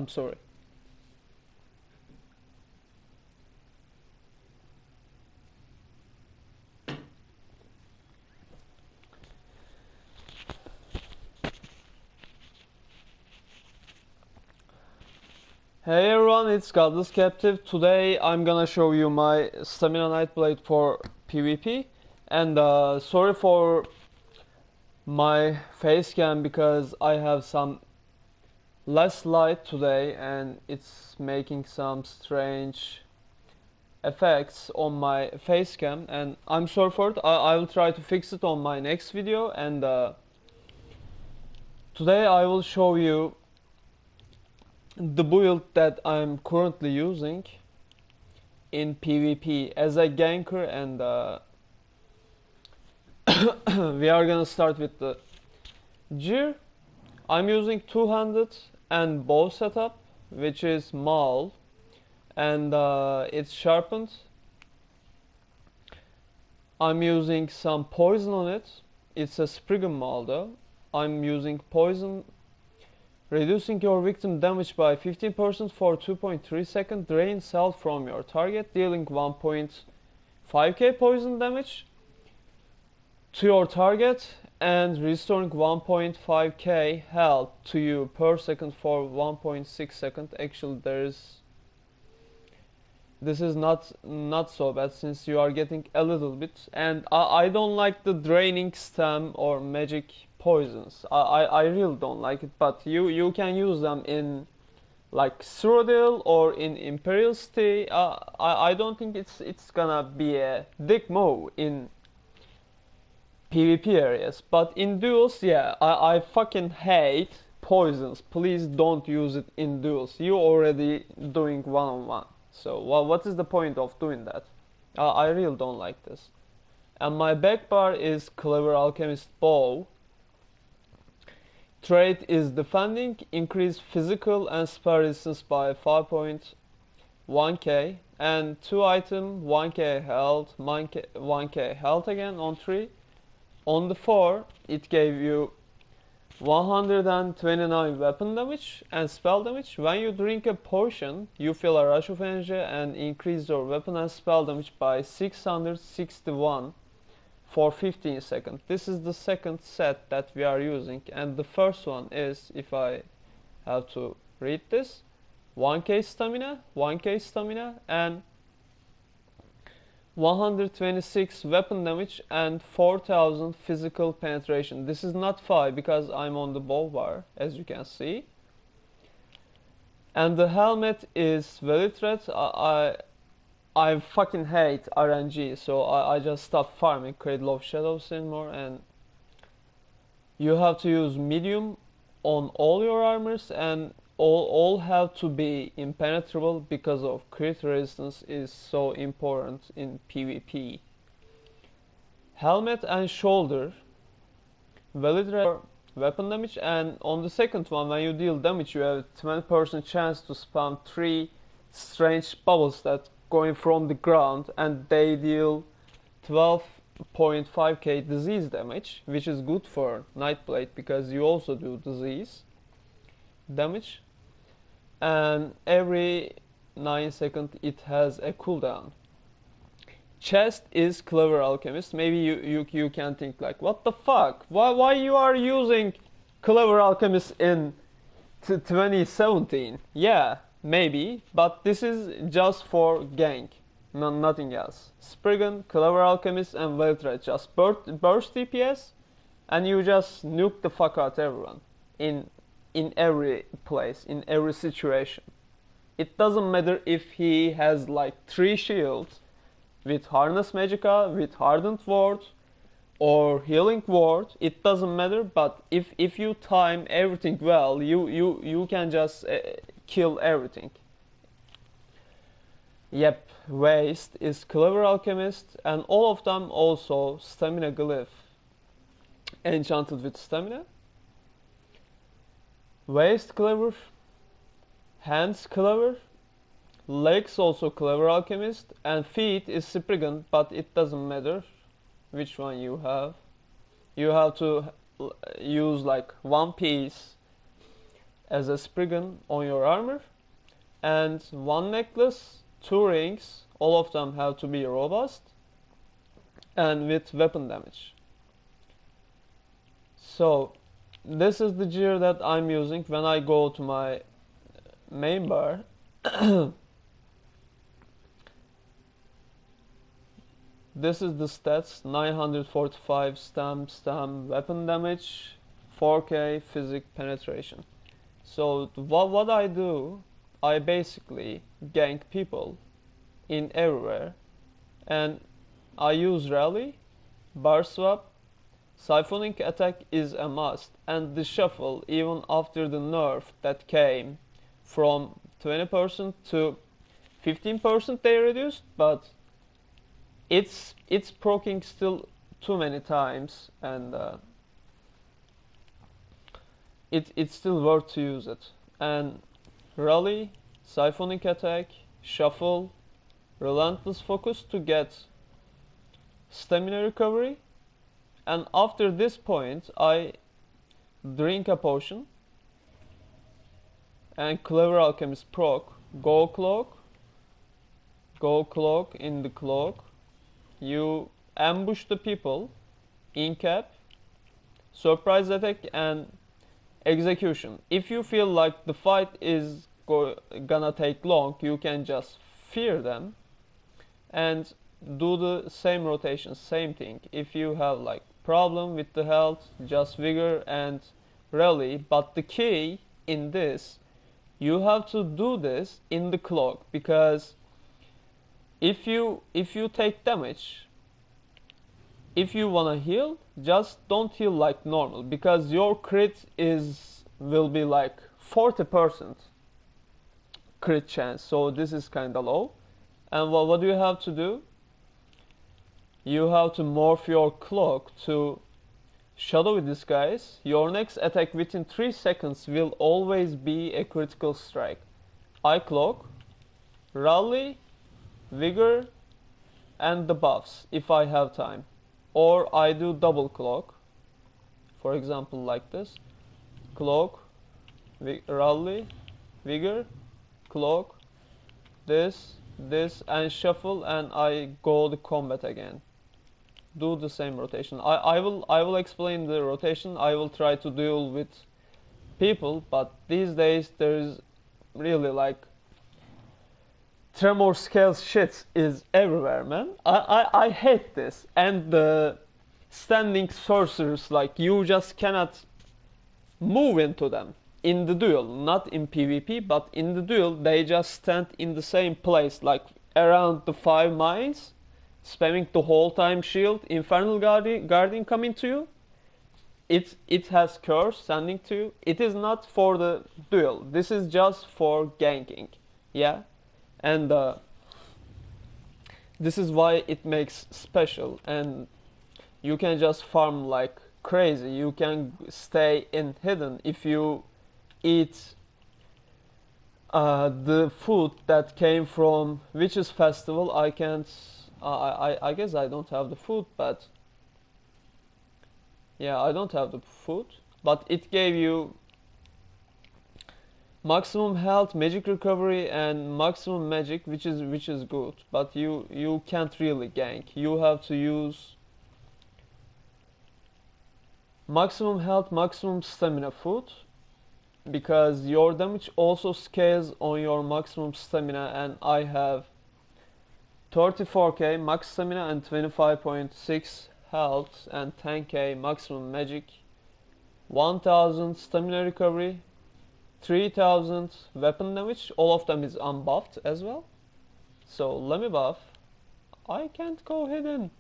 I'm sorry. Hey everyone, it's Godless Captive. Today I'm gonna show you my Stamina Nightblade for PvP. And sorry for my face cam because I have some less light today and it's making some strange effects on my face cam. And I'm sorry for it. I will try to fix it on my next video. And today I will show you the build that I'm currently using in PvP as a ganker, and we are gonna start with the gear. I'm using 200 and bow setup, which is Maul, and it's sharpened. I'm using some poison on it. It's a Spriggan Maul though. I'm using poison, reducing your victim damage by 15% for 2.3 seconds, drain health from your target, dealing 1.5k poison damage to your target, and restoring 1.5k health to you per second for 1.6 seconds. Actually, this is not so bad since you are getting a little bit, and I don't like the draining stem or magic poisons. I really don't like it, but you can use them in like Cyrodiil or in Imperial City. I don't think it's gonna be a dick move in PvP areas, but in duels, yeah, I fucking hate poisons. Please don't use it in duels. You already doing one-on-one, so what is the point of doing that? I really don't like this. And my back bar is Clever Alchemist Bow. Trait is defending, increase physical and spell resistance by 5.1k, and 2 item 1k health, 1k health again on 3. On the 4 it gave you 129 weapon damage and spell damage. When you drink a potion, you feel a rush of energy and increase your weapon and spell damage by 661 for 15 seconds. This is the second set that we are using, and the first one is, if I have to read this, 1k stamina, and 126 weapon damage and 4000 physical penetration. This is not 5 because I'm on the bow bar, as you can see. And the helmet is very threat. I fucking hate RNG, so I just stopped farming Cradle of Shadows anymore, and you have to use medium on all your armors, and all have to be impenetrable because of crit resistance is so important in PvP. Helmet and shoulder, valid weapon damage, and on the second one, when you deal damage, you have 20% chance to spam 3 strange bubbles that going from the ground, and they deal 12.5k disease damage, which is good for Nightblade because you also do disease damage, and every 9 seconds it has a cooldown. Chest is Clever Alchemist. Maybe you can think like, what the fuck? Why you are using Clever Alchemist in 2017? Yeah, maybe, but this is just for gank, nothing else. Spriggan, Clever Alchemist, and Veltred just burst DPS, and you just nuke the fuck out everyone in every place, in every situation. It doesn't matter if he has like 3 shields with Harness Magica, with Hardened Ward, or Healing Ward. It doesn't matter, but if you time everything well, you can just kill everything. Yep, Waste is Clever Alchemist, and all of them also Stamina Glyph, enchanted with stamina. Waist Clever, Hands Clever, Legs also Clever Alchemist, and Feet is Spriggan, but it doesn't matter which one you have. You have to use like one piece as a spriggan on your armor, and 1 necklace, 2 rings, all of them have to be robust, and with weapon damage. So this is the gear that I'm using when I go to my main bar. This is the stats: 945 stam, weapon damage, 4k physic penetration. So what I do, I basically gank people in everywhere, and I use rally, bar swap, siphoning attack is a must, and the shuffle, even after the nerf that came from 20% to 15% they reduced, but it's proccing still too many times, and it's still worth to use it. And rally, siphoning attack, shuffle, relentless focus to get stamina recovery, and after this point I drink a potion and clever alchemist proc, go cloak in the cloak, you ambush the people, incap, surprise attack, and execution. If you feel like the fight is gonna take long, you can just fear them and do the same rotation, same thing. If you have like problem with the health, just vigor and rally. But the key in this, you have to do this in the cloak, because if you take damage, if you wanna heal, just don't heal like normal, because your crit will be like 40% crit chance. So this is kinda low. And what do you have to do? You have to morph your cloak to shadowy disguise. Your next attack within 3 seconds will always be a critical strike. I cloak, rally, vigor, and the buffs if I have time. Or I do double cloak, for example like this: cloak, rally, vigor, cloak, this, and shuffle, and I go the combat again. Do the same rotation. I will explain the rotation. I will try to deal with people, but these days there's really like tremor scale shit is everywhere, man. I hate this. And the standing sorcerers, like, you just cannot move into them in the duel. Not in PvP, but in the duel they just stand in the same place, like around the 5 mines, spamming the whole time shield. Infernal Guardian coming to you. It has curse standing to you. It is not for the duel. This is just for ganking. Yeah? And this is why it makes special, and you can just farm like crazy. You can stay in hidden if you eat the food that came from Witches Festival. I can't. I guess I don't have the food, but yeah, I don't have the food. But it gave you maximum health, magic recovery, and maximum magic, which is good. But you can't really gank. You have to use maximum health, maximum stamina food, because your damage also scales on your maximum stamina, and I have 34k max stamina and 25.6 health and 10k maximum magic, 1000 stamina recovery, 3000 weapon damage. All of them is unbuffed as well. So let me buff. I can't go hidden.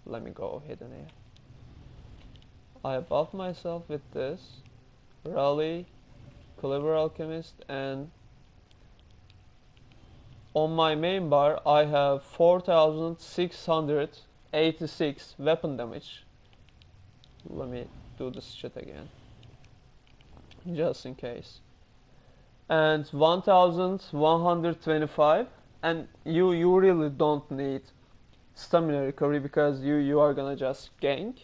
Let me go hidden here. I buff myself with this rally, clever alchemist, and on my main bar I have 4686 weapon damage. Let me do this shit again, just in case. And 1125, and you really don't need stamina recovery, because you are gonna just gank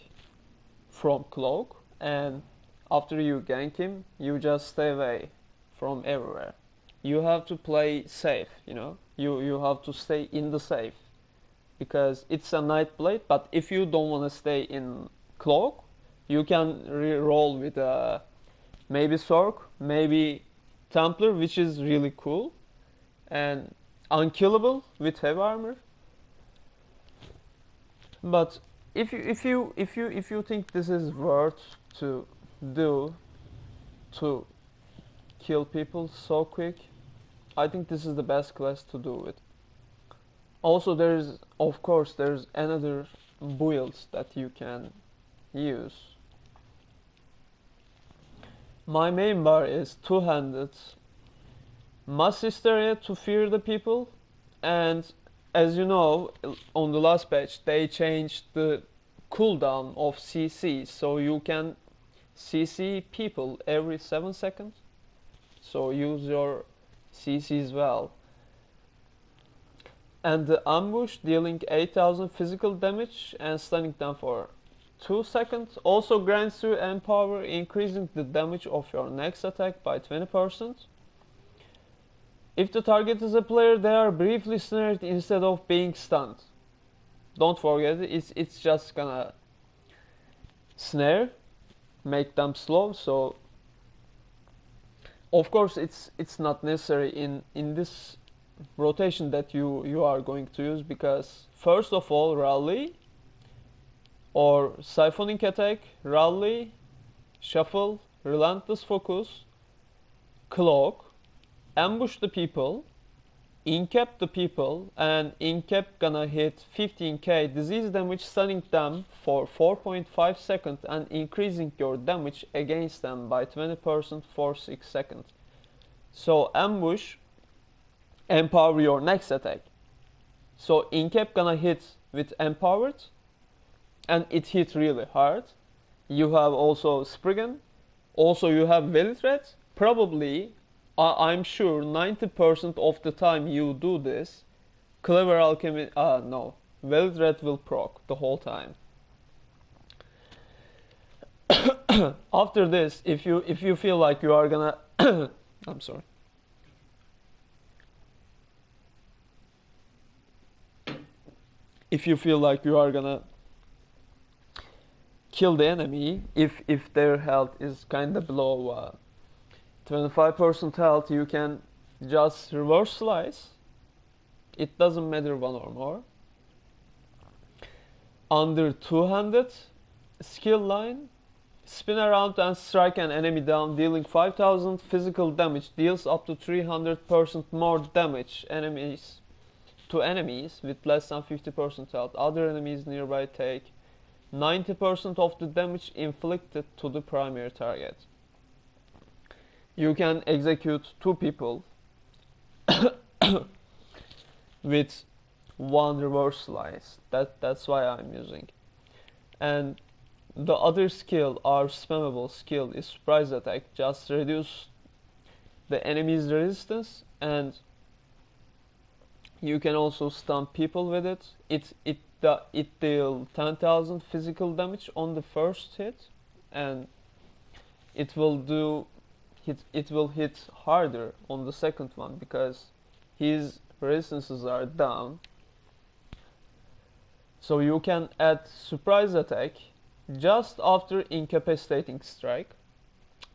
from cloak, and After you gank him, you just stay away from everywhere. You have to play safe, you know. You have to stay in the safe because it's a Nightblade. But if you don't want to stay in cloak, you can re-roll with maybe Sork, maybe Templar, which is really cool, and unkillable with heavy armor. But if you think this is worth to do to kill people so quick, I think this is the best class to do it. Also, of course there's another builds that you can use. My main bar is two-handed mass hysteria to fear the people, and as you know, on the last patch they changed the cooldown of CC, so you can CC people every 7 seconds. So use your CCs well. And the ambush, dealing 8000 physical damage and stunning them for 2 seconds, also grants you empower, increasing the damage of your next attack by 20%. If the target is a player, they are briefly snared instead of being stunned. Don't forget it, it's just gonna snare, make them slow. So of course it's not necessary in this rotation that you are going to use, because first of all, rally or siphoning attack, rally, shuffle, relentless focus, cloak, ambush the people, incap the people, and incap gonna hit 15k disease damage, stunning them for 4.5 seconds and increasing your damage against them by 20% for 6 seconds. So ambush, empower your next attack. So incap gonna hit with empowered, and it hit really hard. You have also Spriggan, also you have Velithred. Probably, I'm sure 90% of the time you do this, Clever Alchemy, no, Velithred will proc the whole time. After this, if you feel like you are gonna I'm sorry. If you feel like you are gonna kill the enemy, if their health is kinda below 25% health, you can just reverse slice. It doesn't matter one or more. Under two-handed skill line, spin around and strike an enemy down, dealing 5000 physical damage, deals up to 300% more damage to enemies with less than 50% health. Other enemies nearby take 90% of the damage inflicted to the primary target. You can execute 2 people with 1 reverse slice. That's why I'm using. And the other skill, our spammable skill, is surprise attack. Just reduce the enemy's resistance, and you can also stun people with it. It deals 10,000 physical damage on the first hit, and it will hit harder on the second one because his resistances are down. So you can add surprise attack just after incapacitating strike.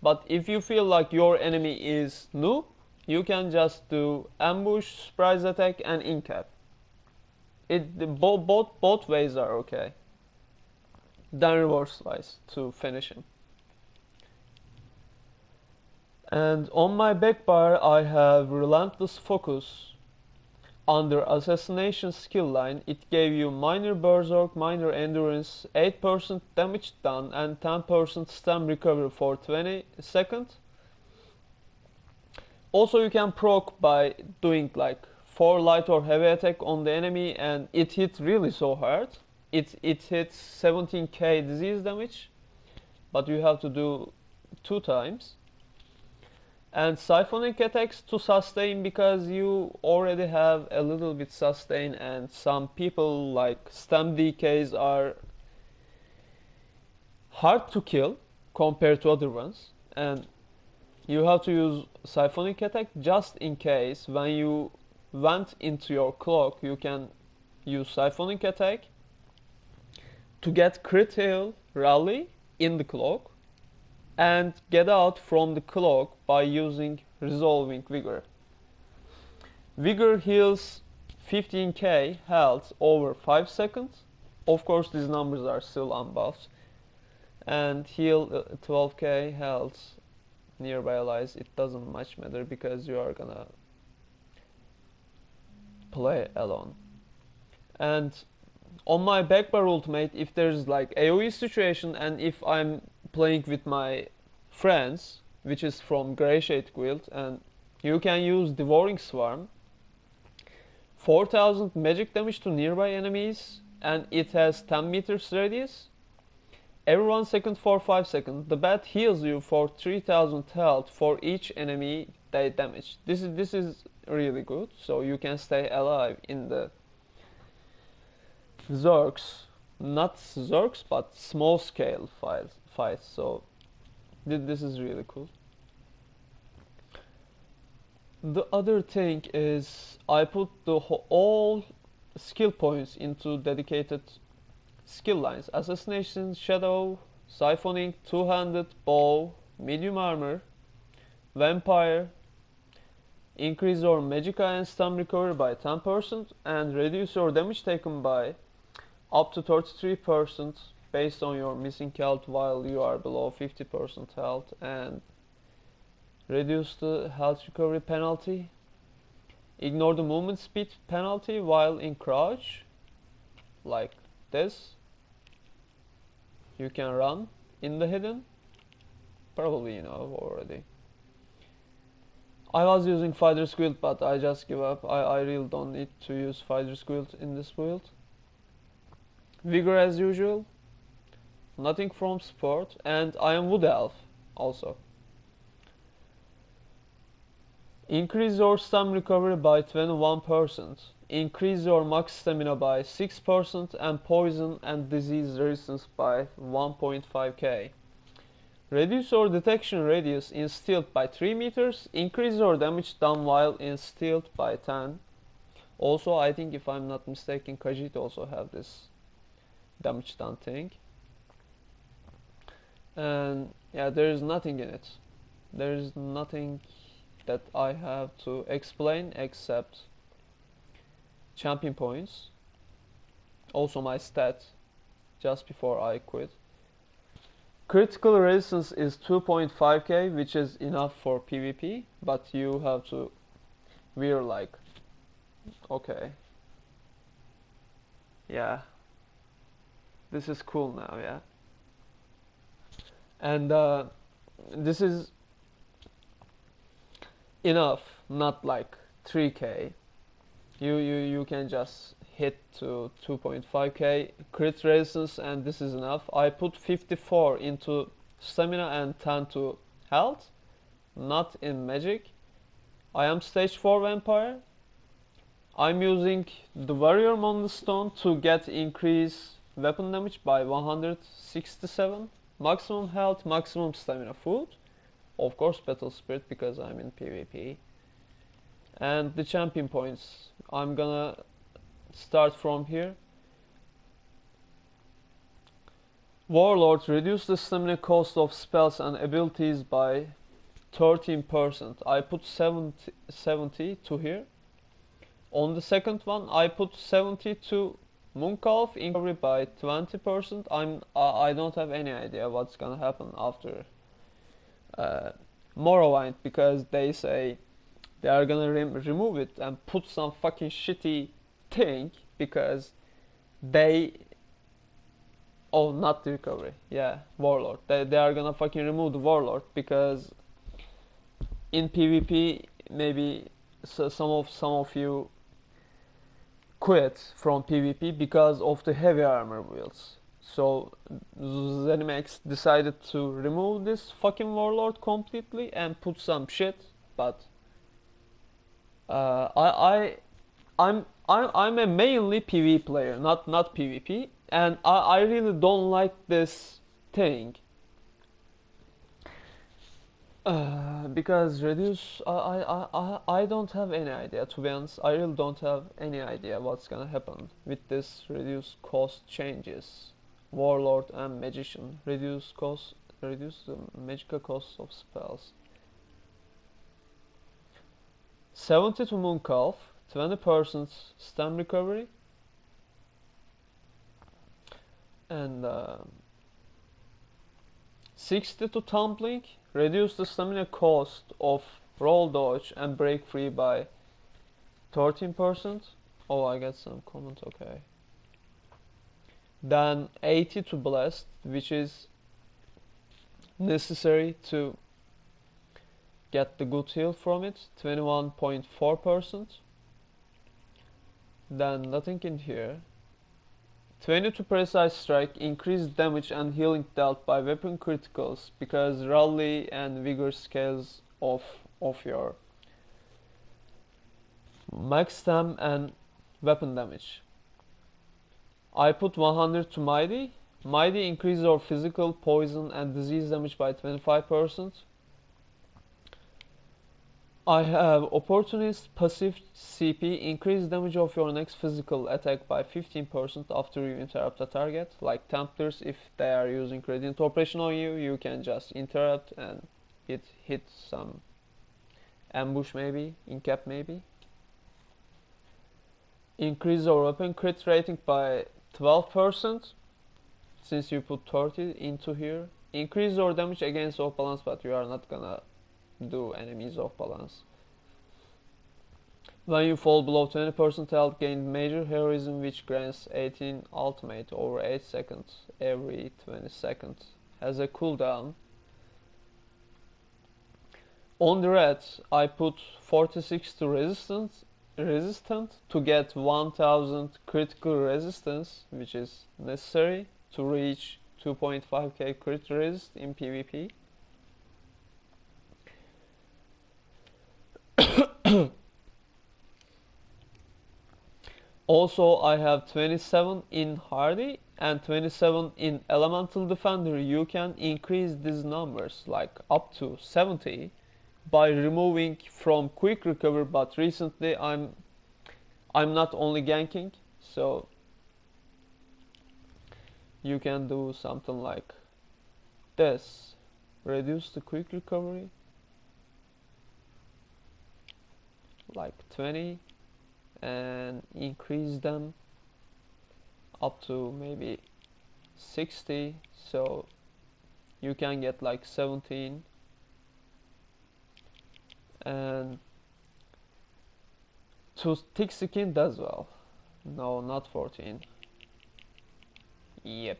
But if you feel like your enemy is noob, you can just do ambush, surprise attack, and incap. Both ways are okay. Then reverse slice to finish him. And on my back bar, I have relentless focus. Under assassination skill line, it gave you minor berserk, minor endurance, 8% damage done, and 10% stam recovery for 20 seconds. Also, you can proc by doing like 4 light or heavy attack on the enemy, and it hit really so hard. It hits 17k disease damage, but you have to do 2 times. And siphoning attacks to sustain, because you already have a little bit sustain, and some people like stam DKs are hard to kill. compared to other ones, and you have to use Siphonic Attack just in case when you went into your cloak you can use Siphonic Attack to get crit heal rally in the cloak and get out from the cloak by using Resolving Vigor. Vigor heals 15k health over 5 seconds. Of course these numbers are still unbuffed. And heal 12k health nearby allies. It doesn't much matter because you are gonna play alone. And on my backbar ultimate, if there's like AoE situation and if I'm playing with my friends, which is from Greyshade Guild, and you can use Devouring Swarm, 4000 magic damage to nearby enemies, and it has 10 meters radius. Every 1 second for 5 seconds, the bat heals you for 3000 health for each enemy they damage. This is really good, so you can stay alive in the Zergs, not Zergs, but small scale fights. So this is really cool. The other thing is I put all skill points into dedicated skill lines: Assassination, Shadow, Siphoning, Two-Handed, Bow, Medium Armor, Vampire, increase your Magicka and stun recovery by 10%, and reduce your damage taken by up to 33% based on your missing health while you are below 50% health, and reduce the health recovery penalty. Ignore the movement speed penalty while in crouch, like this. You can run in the hidden, probably you know already. I was using Fighter's Guild, but I just give up. I really don't need to use Fighter's Guild in this build. Vigor as usual, nothing from support, and I am Wood Elf also. Increase your stamina recovery by 21%. Increase your max stamina by 6% and poison and disease resistance by 1.5k. Reduce your detection radius in stealth by 3 meters. Increase your damage done while in stealth by 10. Also, I think if I'm not mistaken, Khajiit also have this damage done thing. And yeah, there is nothing in it. There is nothing that I have to explain except champion points. Also my stat just before I quit. Critical resistance is 2.5k, which is enough for PvP, but you have to wear like, okay, yeah, this is cool now, yeah. And this is enough, not like 3k. You can just hit to 2.5k crit resistance, and this is enough. I put 54 into stamina and 10 to health, not in magic. I am stage 4 vampire. I'm using the warrior Stone to get increased weapon damage by 167, maximum health, maximum stamina, food, of course battle spirit because I'm in PvP. And the champion points, I'm gonna start from here. Warlord, reduce the stamina cost of spells and abilities by 13%. I put 70 to here. On the second one, I put 70 to Moonkalf, recovery by 20%. I don't have any idea what's gonna happen after Morrowind, because they say they are gonna remove it and put some fucking shitty thing, because they, oh, not the recovery, yeah, Warlord, they are gonna fucking remove the Warlord, because in PvP maybe some of you quit from PvP because of the heavy armor builds. So ZeniMax decided to remove this fucking Warlord completely and put some shit, but I'm a mainly PvE player, not PvP, and I really don't like this thing. Because reduce, I don't have any idea, to be honest. I really don't have any idea what's gonna happen with this reduce cost changes. Warlord and magician reduce the magical cost of spells. 70 to Mooncalf, 20% stam recovery, and 60 to Tumbling, reduce the stamina cost of roll dodge and break free by 13%. Oh, I get some comment, okay. Then 80 to Blast, which is necessary to get the good heal from it, 21.4%. Then nothing in here. 20 to Precise Strike, increased damage and healing dealt by weapon criticals because Rally and Vigor scales off your max stam and weapon damage. I put 100 to Mighty. Mighty increases our physical, poison and disease damage by 25%. I have Opportunist passive CP, increase damage of your next physical attack by 15% after you interrupt a target. Like Templars, if they are using Radiant Operation on you, you can just interrupt and it hit some ambush maybe, incap maybe. Increase our weapon crit rating by 12% since you put 30 into here. Increase our damage against off balance, but you are not gonna do enemies off balance. When you fall below 20% health, gain major heroism, which grants 18 ultimate over 8 seconds every 20 seconds. Has a cooldown. On the red, I put 46 to resistant to get 1000 critical resistance, which is necessary to reach 2.5k crit resist in PvP. Also, I have 27 in Hardy and 27 in Elemental Defender. You can increase these numbers like up to 70 by removing from Quick Recover, but recently I'm not only ganking, so you can do something like this. Reduce the Quick Recovery like 20 and increase them up to maybe 60, so you can get like 17, and to thick skin as well. No, not 14. Yep.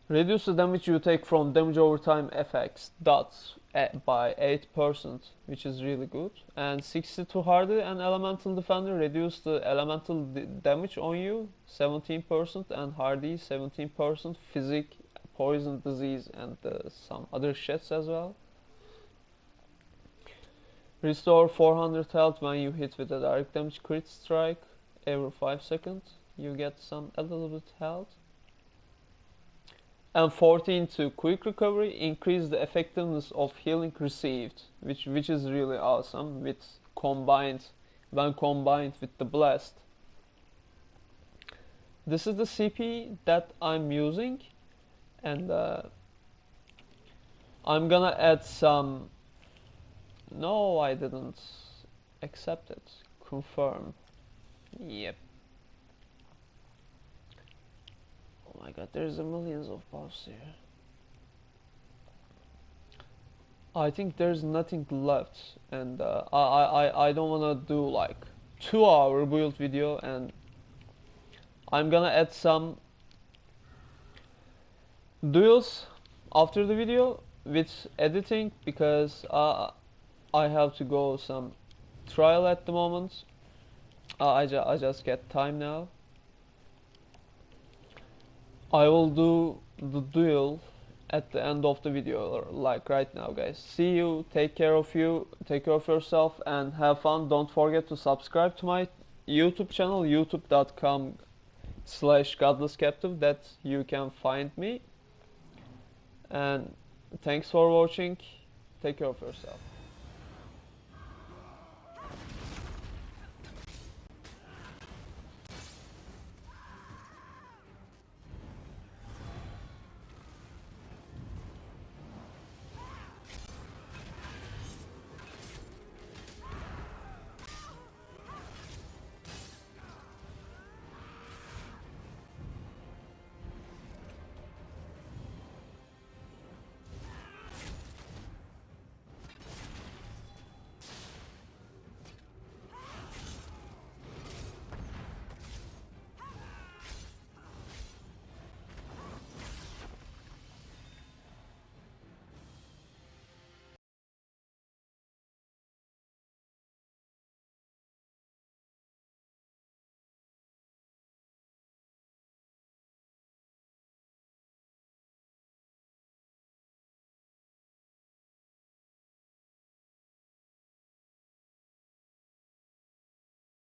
Reduce the damage you take from damage over time effects dots by 8%, which is really good. And 60 to Hardy and Elemental Defender, reduce the elemental damage on you 17% and Hardy 17%, physic, poison, disease, and some other shits as well. Restore 400 health when you hit with a direct damage crit strike every 5 seconds. You get a little bit health. And 14 to Quick Recovery, increase the effectiveness of healing received, which is really awesome when combined with the Blast. This is the CP that I'm using, and I'm gonna add some. No, I didn't accept it. Confirm. Yep. Oh my god, there's a millions of buffs here. I think there's nothing left, and I don't wanna do like 2-hour build video, and I'm gonna add some duels after the video with editing, because I have to go some trial at the moment. I just get time now. I will do the duel at the end of the video, like right now, guys. See you, take care of yourself, and have fun. Don't forget to subscribe to my YouTube channel, youtube.com/godlesscaptive, that you can find me. And Thanks for watching. Take care of yourself.